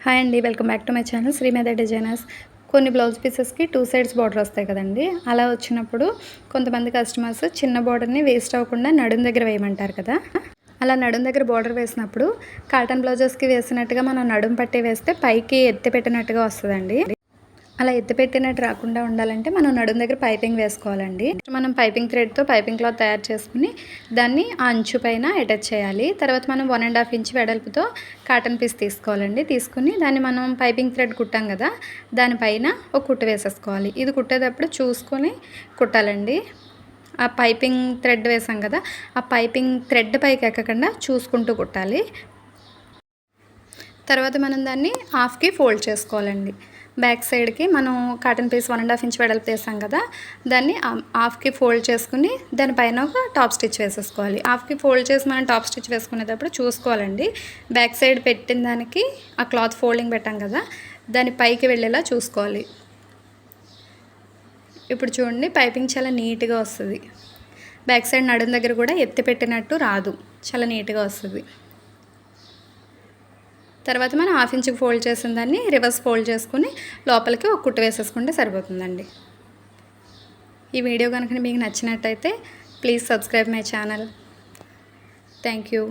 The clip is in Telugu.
హాయ్ అండి, welcome back to my channel Sri Medha designers. కొన్ని బ్లౌజ్ పీసెస్కి 2 సైడ్స్ బార్డర్ వస్తాయి కదండి. అలా వచ్చినప్పుడు కొంతమంది కస్టమర్స్ చిన్న బార్డర్ని వేస్ట్ అవ్వకుండా నడుం దగ్గర వేయమంటారు కదా. అలా నడుం దగ్గర బార్డర్ వేసినప్పుడు కాటన్ బ్లౌజెస్కి వేసినట్టుగా మనం నడుం పట్టి వేస్తే పైకి ఎత్తి పెట్టినట్టుగా వస్తుందండి. అలా ఎత్తిపెట్టినట్టు రాకుండా ఉండాలంటే మనం నడుం దగ్గర పైపింగ్ వేసుకోవాలండి. మనం పైపింగ్ థ్రెడ్తో పైపింగ్ క్లాత్ తయారు చేసుకుని దాన్ని ఆ అంచు పైన అటాచ్ చేయాలి. తర్వాత మనం 1.5 ఇంచ్ వెడల్పుతో కాటన్ పీస్ తీసుకోవాలండి. తీసుకుని దాన్ని మనం పైపింగ్ థ్రెడ్ కుట్టాం కదా, దానిపైన ఒక కుట్టు వేసేసుకోవాలి. ఇది కుట్టేటప్పుడు చూసుకొని కుట్టాలండి. ఆ పైపింగ్ థ్రెడ్ వేసాం కదా, ఆ పైపింగ్ థ్రెడ్ పైకి ఎక్కకుండా చూసుకుంటూ కుట్టాలి. తర్వాత మనం దాన్ని హాఫ్కి ఫోల్డ్ చేసుకోవాలండి. బ్యాక్ సైడ్కి మనం కాటన్ పీస్ 1.5 ఇంచ్ వెడల్పు వేసాం కదా, దాన్ని హాఫ్కి ఫోల్డ్ చేసుకుని దానిపైన ఒక టాప్ స్టిచ్ వేసేసుకోవాలి. హాఫ్కి ఫోల్డ్ చేసి మనం టాప్ స్టిచ్ వేసుకునేటప్పుడు చూసుకోవాలండి. బ్యాక్ సైడ్ పెట్టిన దానికి ఆ క్లాత్ ఫోల్డింగ్ పెట్టాం కదా, దాని పైకి వెళ్ళేలా చూసుకోవాలి. ఇప్పుడు చూడండి, పైపింగ్ చాలా నీట్గా వస్తుంది. బ్యాక్ సైడ్ నడుం దగ్గర కూడా ఎత్తి పెట్టినట్టు రాదు, చాలా నీట్గా వస్తుంది. తర్వాత మనం 1/2 ఇంచుకి ఫోల్డ్ చేసిన దాన్ని రివర్స్ ఫోల్డ్ చేసుకుని లోపలికి ఒక కుట్టు వేసేసుకుంటే సరిపోతుందండి. ఈ వీడియో కనుక మీకు నచ్చినట్టయితే please subscribe my channel. Thank you.